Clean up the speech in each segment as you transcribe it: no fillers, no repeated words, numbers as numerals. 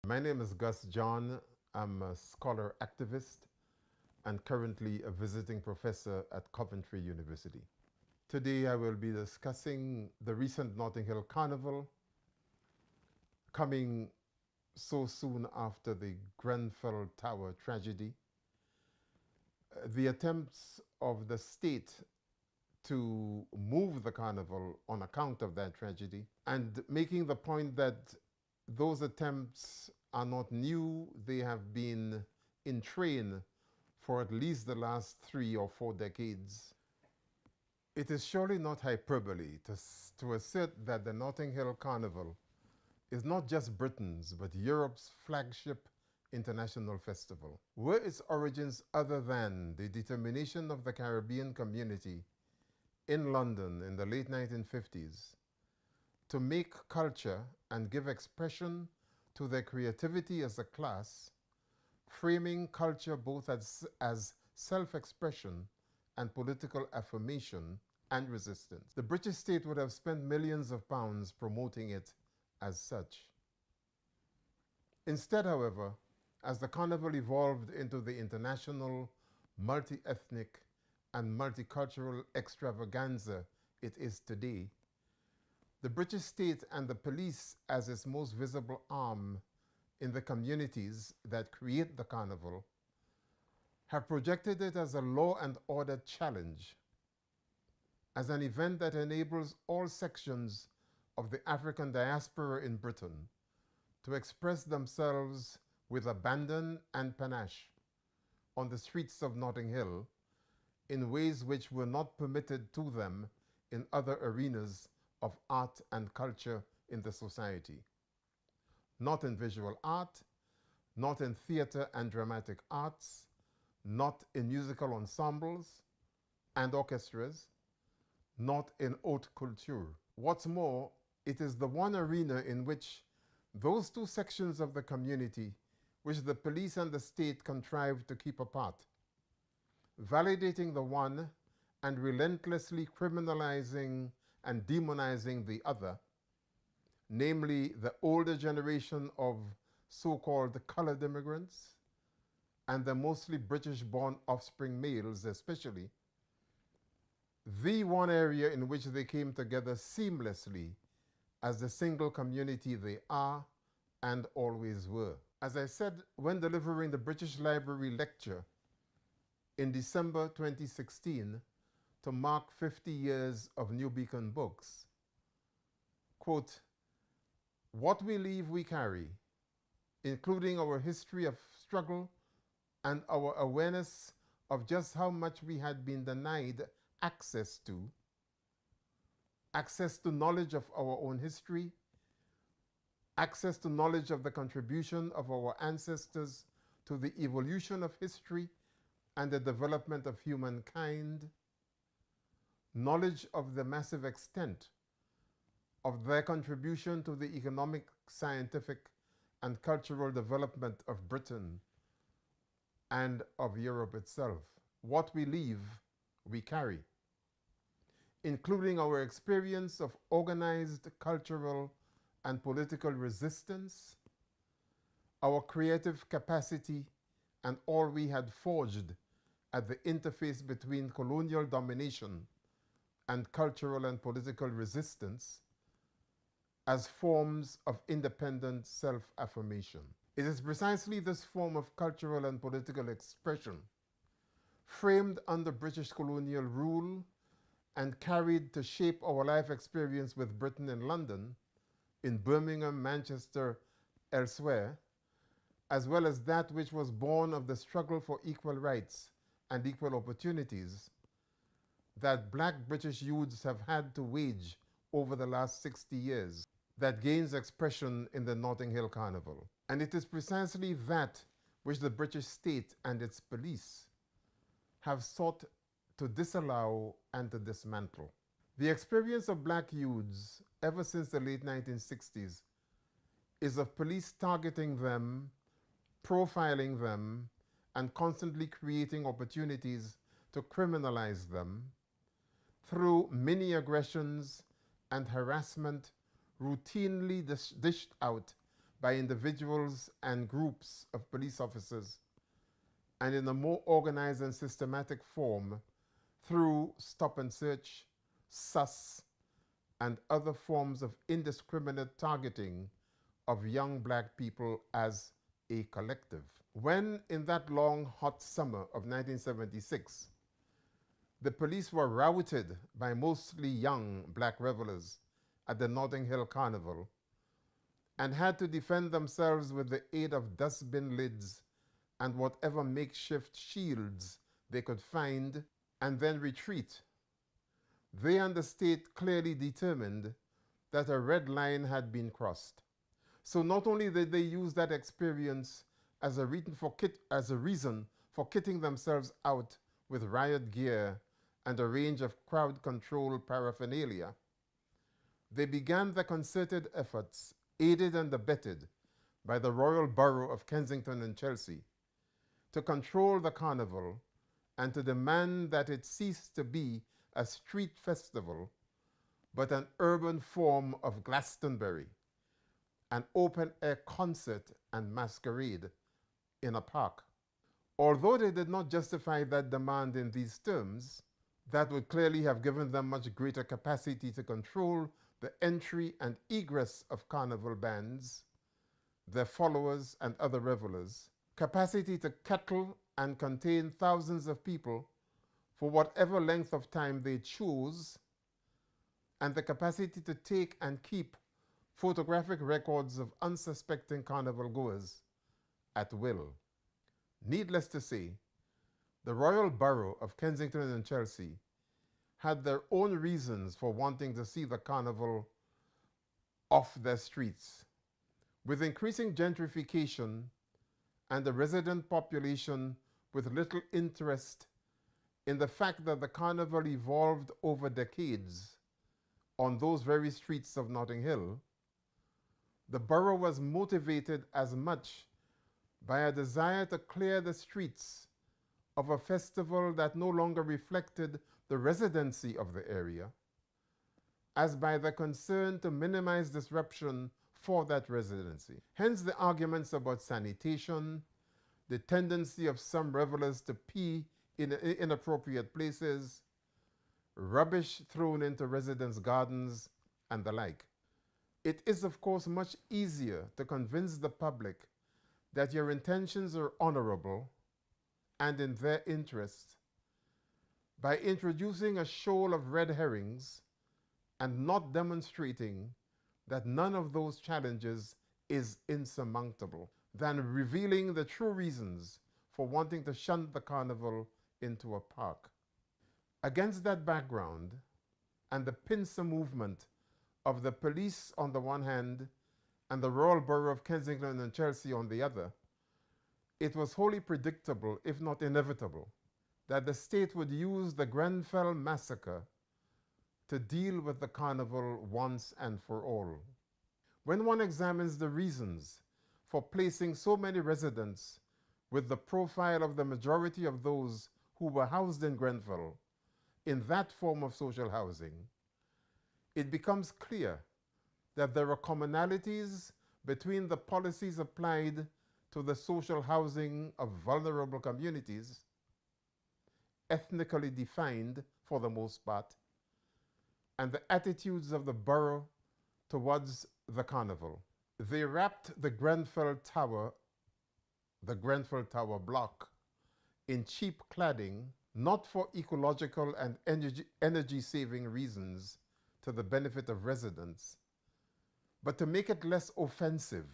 My name is Gus John. I'm a scholar activist and currently a visiting professor at Coventry University. Today I will be discussing the recent Notting Hill Carnival, coming so soon after the Grenfell Tower tragedy, the attempts of the state to move the carnival on account of that tragedy, and making the point that those attempts are not new. They have been in train for at least the last 3 or 4 decades. It is surely not hyperbole to assert that the Notting Hill Carnival is not just Britain's but Europe's flagship international festival. Were its origins other than the determination of the Caribbean community in London in the late 1950s to make culture and give expression to their creativity as a class, framing culture both as self-expression and political affirmation and resistance, the British state would have spent millions of pounds promoting it as such. Instead, however, as the carnival evolved into the international, multi-ethnic, and multicultural extravaganza it is today, the British state and the police as its most visible arm in the communities that create the carnival have projected it as a law and order challenge, as an event that enables all sections of the African diaspora in Britain to express themselves with abandon and panache on the streets of Notting Hill in ways which were not permitted to them in other arenas of art and culture in the society. Not in visual art, not in theater and dramatic arts, not in musical ensembles and orchestras, not in haute couture. What's more, it is the one arena in which those two sections of the community which the police and the state contrive to keep apart, validating the one and relentlessly criminalizing and demonizing the other, namely the older generation of so-called colored immigrants and the mostly British-born offspring males especially, the one area in which they came together seamlessly as the single community they are and always were. As I said when delivering the British Library lecture in December 2016 to mark 50 years of New Beacon Books, quote, "What we leave we carry, including our history of struggle and our awareness of just how much we had been denied access to knowledge of our own history, access to knowledge of the contribution of our ancestors to the evolution of history and the development of humankind, knowledge of the massive extent of their contribution to the economic, scientific, and cultural development of Britain and of Europe itself. What we leave, we carry, including our experience of organized cultural and political resistance, our creative capacity, and all we had forged at the interface between colonial domination and cultural and political resistance as forms of independent self-affirmation. It is precisely this form of cultural and political expression, framed under British colonial rule and carried to shape our life experience with Britain in London, in Birmingham, Manchester, elsewhere, as well as that which was born of the struggle for equal rights and equal opportunities that Black British youths have had to wage over the last 60 years, that gains expression in the Notting Hill Carnival. And it is precisely that which the British state and its police have sought to disallow and to dismantle. The experience of Black youths ever since the late 1960s is of police targeting them, profiling them, and constantly creating opportunities to criminalize them through mini aggressions and harassment routinely dished out by individuals and groups of police officers, and in a more organized and systematic form through stop and search, sus, and other forms of indiscriminate targeting of young black people as a collective. When, in that long, hot summer of 1976, the police were routed by mostly young black revelers at the Notting Hill Carnival and had to defend themselves with the aid of dustbin lids and whatever makeshift shields they could find, and then retreat, they and the state clearly determined that a red line had been crossed. So not only did they use that experience as a reason for kitting themselves out with riot gear and a range of crowd control paraphernalia, they began the concerted efforts, aided and abetted by the Royal Borough of Kensington and Chelsea, to control the carnival and to demand that it cease to be a street festival, but an urban form of Glastonbury, an open-air concert and masquerade in a park. Although they did not justify that demand in these terms, that would clearly have given them much greater capacity to control the entry and egress of carnival bands, their followers and other revelers, capacity to kettle and contain thousands of people for whatever length of time they chose, and the capacity to take and keep photographic records of unsuspecting carnival goers at will. Needless to say, the Royal Borough of Kensington and Chelsea had their own reasons for wanting to see the carnival off their streets. With increasing gentrification and a resident population with little interest in the fact that the carnival evolved over decades on those very streets of Notting Hill, the borough was motivated as much by a desire to clear the streets of a festival that no longer reflected the residency of the area, as by the concern to minimize disruption for that residency. Hence the arguments about sanitation, the tendency of some revelers to pee in inappropriate places, rubbish thrown into residents' gardens, and the like. It is, of course, much easier to convince the public that your intentions are honorable and in their interest by introducing a shoal of red herrings and not demonstrating that none of those challenges is insurmountable, than revealing the true reasons for wanting to shunt the carnival into a park. Against that background, and the pincer movement of the police on the one hand and the Royal Borough of Kensington and Chelsea on the other, it was wholly predictable, if not inevitable, that the state would use the Grenfell massacre to deal with the carnival once and for all. When one examines the reasons for placing so many residents with the profile of the majority of those who were housed in Grenfell in that form of social housing, it becomes clear that there are commonalities between the policies applied to the social housing of vulnerable communities, ethnically defined for the most part, and the attitudes of the borough towards the carnival. They wrapped the Grenfell Tower block, in cheap cladding, not for ecological and energy-saving reasons to the benefit of residents, but to make it less offensive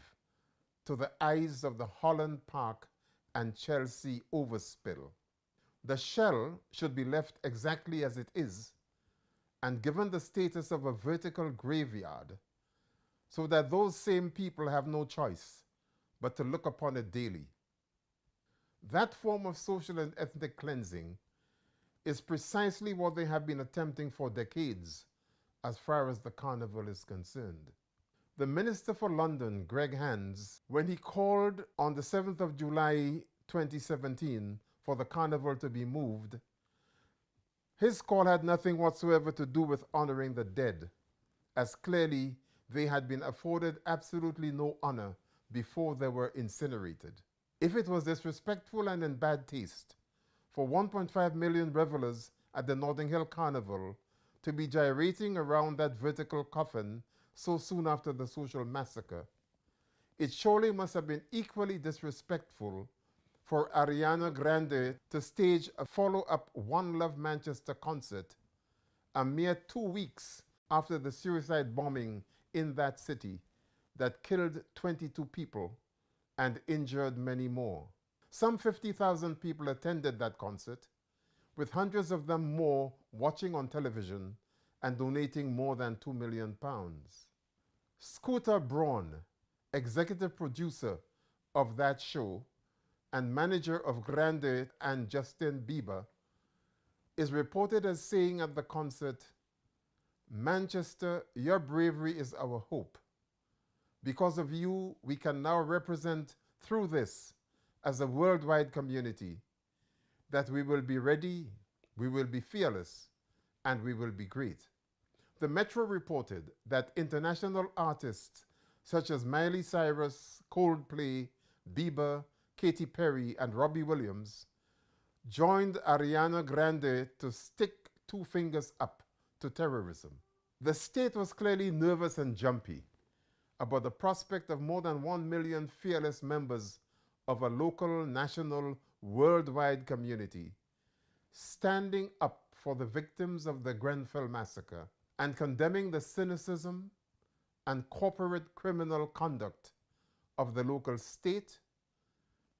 to the eyes of the Holland Park and Chelsea overspill. The shell should be left exactly as it is and given the status of a vertical graveyard, so that those same people have no choice but to look upon it daily. That form of social and ethnic cleansing is precisely what they have been attempting for decades as far as the carnival is concerned. The Minister for London, Greg Hands, when he called on the 7th of July 2017 for the carnival to be moved, his call had nothing whatsoever to do with honoring the dead, as clearly they had been afforded absolutely no honor before they were incinerated. If it was disrespectful and in bad taste for 1.5 million revelers at the Notting Hill Carnival to be gyrating around that vertical coffin so soon after the social massacre, it surely must have been equally disrespectful for Ariana Grande to stage a follow-up One Love Manchester concert a mere 2 weeks after the suicide bombing in that city that killed 22 people and injured many more. Some 50,000 people attended that concert, with hundreds of them more watching on television and donating more than £2 million. Scooter Braun, executive producer of that show and manager of Grande and Justin Bieber, is reported as saying at the concert, "Manchester, your bravery is our hope. Because of you, we can now represent through this as a worldwide community that we will be ready, we will be fearless, and we will be great." The Metro reported that international artists such as Miley Cyrus, Coldplay, Bieber, Katy Perry, and Robbie Williams joined Ariana Grande to stick 2 fingers up to terrorism. The state was clearly nervous and jumpy about the prospect of more than 1 million fearless members of a local, national, worldwide community standing up for the victims of the Grenfell massacre and condemning the cynicism and corporate criminal conduct of the local state,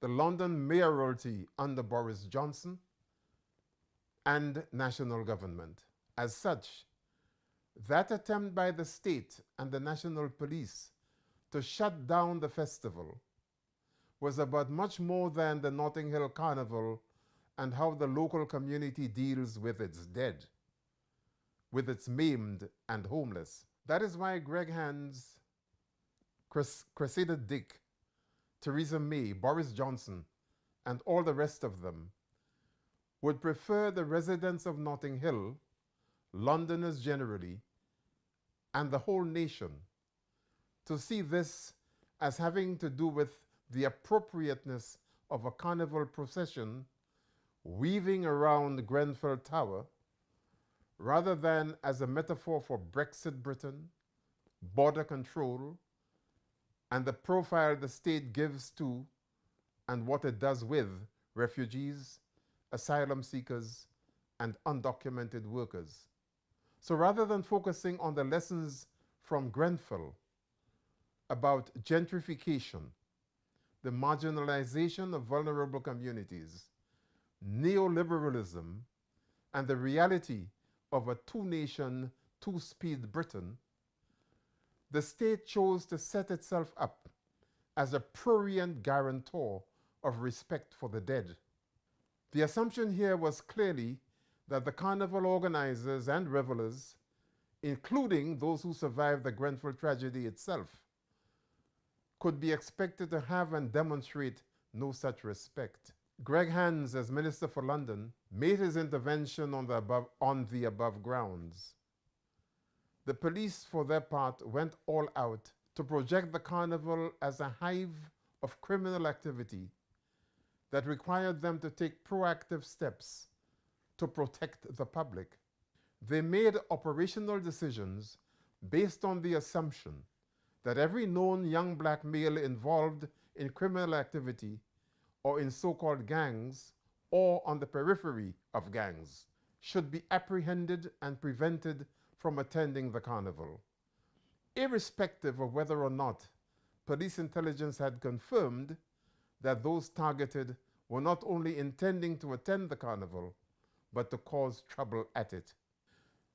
the London mayoralty under Boris Johnson, and national government. As such, that attempt by the state and the national police to shut down the festival was about much more than the Notting Hill Carnival and how the local community deals with its dead, with its maimed and homeless. That is why Greg Hands, Cressida Dick, Theresa May, Boris Johnson, and all the rest of them would prefer the residents of Notting Hill, Londoners generally, and the whole nation to see this as having to do with the appropriateness of a carnival procession weaving around Grenfell Tower, rather than as a metaphor for Brexit Britain, border control, and the profile the state gives to and what it does with refugees, asylum seekers, and undocumented workers. So rather than focusing on the lessons from Grenfell about gentrification, the marginalization of vulnerable communities, neoliberalism, and the reality of a 2-nation, 2-speed Britain, the state chose to set itself up as a prurient guarantor of respect for the dead. The assumption here was clearly that the carnival organizers and revelers, including those who survived the Grenfell tragedy itself, could be expected to have and demonstrate no such respect. Greg Hands, as Minister for London, made his intervention on the above grounds. The police, for their part, went all out to project the carnival as a hive of criminal activity that required them to take proactive steps to protect the public. They made operational decisions based on the assumption that every known young black male involved in criminal activity or in so-called gangs or on the periphery of gangs should be apprehended and prevented from attending the carnival, irrespective of whether or not police intelligence had confirmed that those targeted were not only intending to attend the carnival, but to cause trouble at it.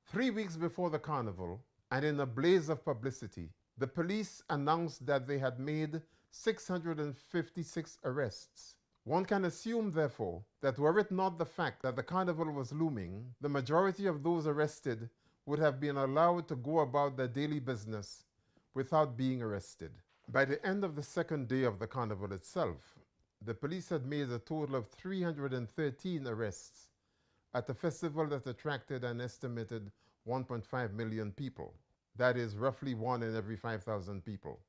3 weeks before the carnival, and in a blaze of publicity, the police announced that they had made 656 arrests. One can assume, therefore, that were it not the fact that the carnival was looming, the majority of those arrested would have been allowed to go about their daily business without being arrested. By the end of the second day of the carnival itself, the police had made a total of 313 arrests at a festival that attracted an estimated 1.5 million people. That is roughly 1 in every 5,000 people.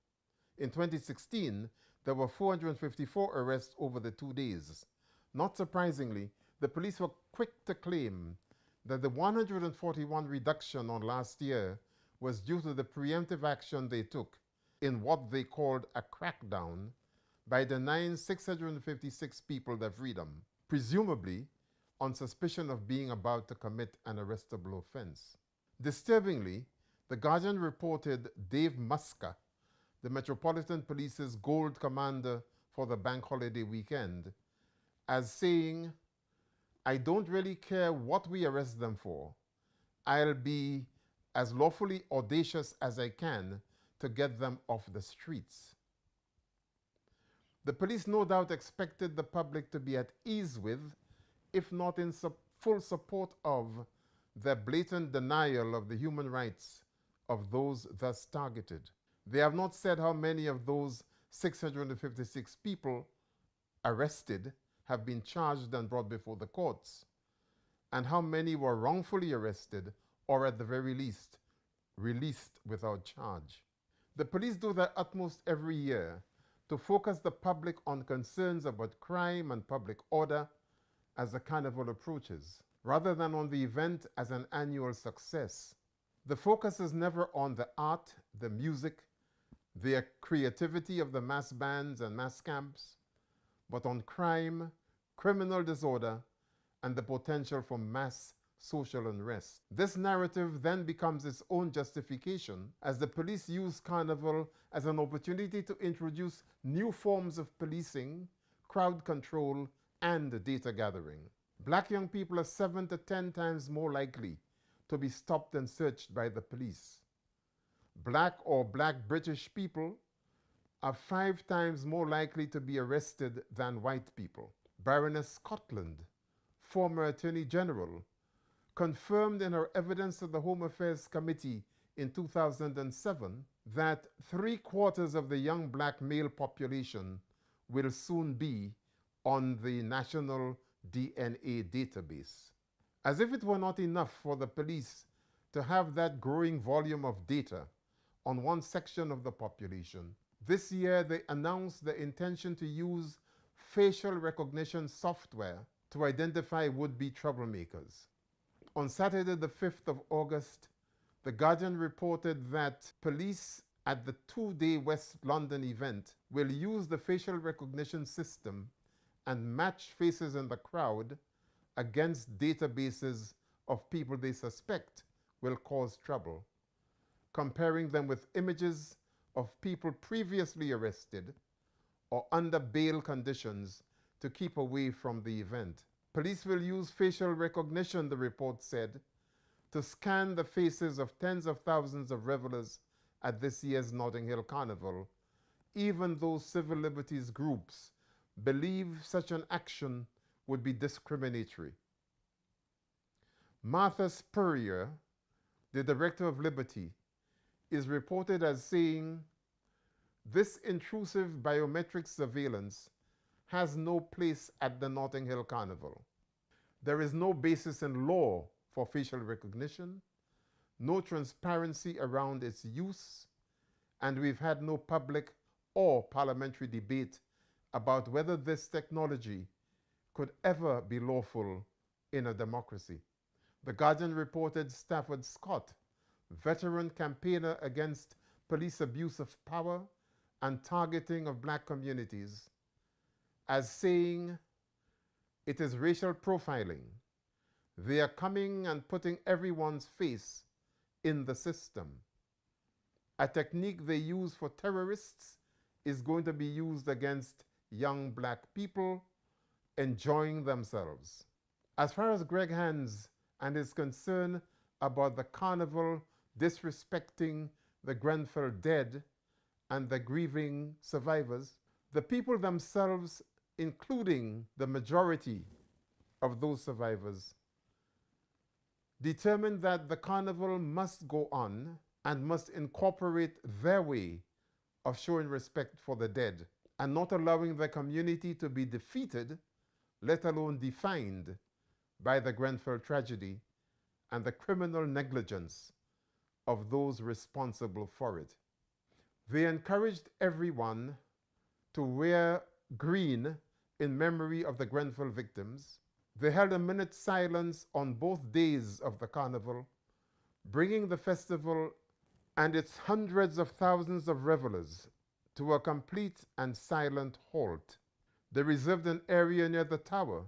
In 2016, there were 454 arrests over the 2 days. Not surprisingly, the police were quick to claim that the 141 reduction on last year was due to the preemptive action they took in what they called a crackdown by denying 656 people their freedom, presumably on suspicion of being about to commit an arrestable offense. Disturbingly, The Guardian reported Dave Muska, the Metropolitan Police's Gold Commander for the bank holiday weekend, as saying, "I don't really care what we arrest them for. I'll be as lawfully audacious as I can to get them off the streets." The police no doubt expected the public to be at ease with, if not in full support of, their blatant denial of the human rights of those thus targeted. They have not said how many of those 656 people arrested have been charged and brought before the courts, and how many were wrongfully arrested or at the very least released without charge. The police do their utmost every year to focus the public on concerns about crime and public order as the carnival approaches, rather than on the event as an annual success. The focus is never on the art, the music, the creativity of the mass bands and mass camps, but on crime, criminal disorder, and the potential for mass social unrest. This narrative then becomes its own justification as the police use Carnival as an opportunity to introduce new forms of policing, crowd control, and data gathering. Black young people are 7 to 10 times more likely to be stopped and searched by the police. Black or Black British people are 5 times more likely to be arrested than white people. Baroness Scotland, former Attorney General, confirmed in her evidence to the Home Affairs Committee in 2007 that 3/4 of the young black male population will soon be on the National DNA database. As if it were not enough for the police to have that growing volume of data on one section of the population, this year they announced the intention to use facial recognition software to identify would-be troublemakers. On Saturday, the 5th of August, The Guardian reported that police at the 2-day West London event will use the facial recognition system and match faces in the crowd against databases of people they suspect will cause trouble, comparing them with images of people previously arrested or under bail conditions to keep away from the event. Police will use facial recognition, the report said, to scan the faces of tens of thousands of revelers at this year's Notting Hill Carnival, even though civil liberties groups believe such an action would be discriminatory. Martha Spurrier, the Director of Liberty, is reported as saying, "This intrusive biometric surveillance has no place at the Notting Hill Carnival. There is no basis in law for facial recognition, no transparency around its use, and we've had no public or parliamentary debate about whether this technology could ever be lawful in a democracy." The Guardian reported Stafford Scott, veteran campaigner against police abuse of power and targeting of black communities, as saying, "It is racial profiling. They are coming and putting everyone's face in the system. A technique they use for terrorists is going to be used against young black people enjoying themselves." As far as Greg Hands and his concern about the carnival disrespecting the Grenfell dead and the grieving survivors, the people themselves, including the majority of those survivors, determined that the carnival must go on and must incorporate their way of showing respect for the dead and not allowing the community to be defeated, let alone defined, by the Grenfell tragedy and the criminal negligence of those responsible for it. They encouraged everyone to wear green in memory of the Grenfell victims. They held a minute's silence on both days of the carnival, bringing the festival and its hundreds of thousands of revelers to a complete and silent halt. They reserved an area near the tower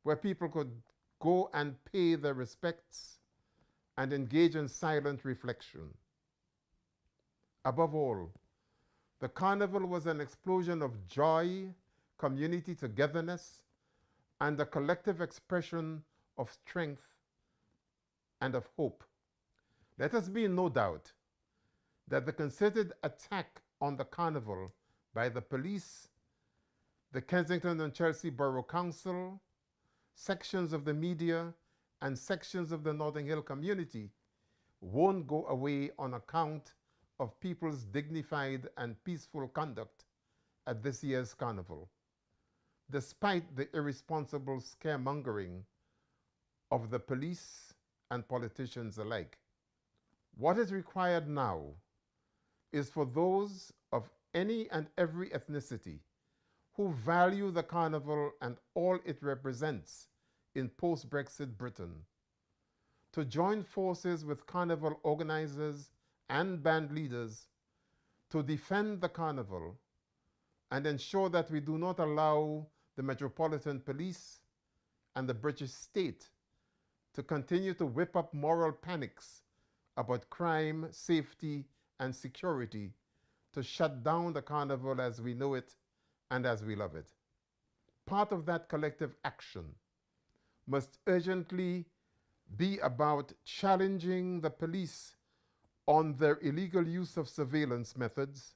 where people could go and pay their respects and engage in silent reflection. Above all, the carnival was an explosion of joy, community togetherness, and a collective expression of strength and of hope. Let us be in no doubt that the concerted attack on the carnival by the police, the Kensington and Chelsea Borough Council, sections of the media, and sections of the Notting Hill community won't go away on account of people's dignified and peaceful conduct at this year's carnival, despite the irresponsible scaremongering of the police and politicians alike. What is required now is for those of any and every ethnicity who value the carnival and all it represents in post-Brexit Britain to join forces with carnival organizers and band leaders to defend the carnival and ensure that we do not allow the Metropolitan Police and the British state to continue to whip up moral panics about crime, safety, and security to shut down the carnival as we know it and as we love it. Part of that collective action must urgently be about challenging the police on their illegal use of surveillance methods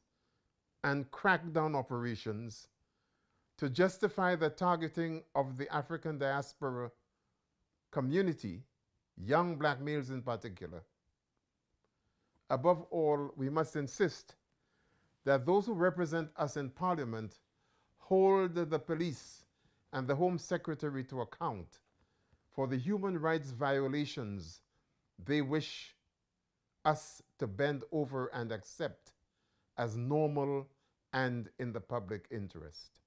and crackdown operations to justify the targeting of the African diaspora community, young black males in particular. Above all, we must insist that those who represent us in Parliament hold the police and the Home Secretary to account for the human rights violations they wish us to bend over and accept as normal and in the public interest.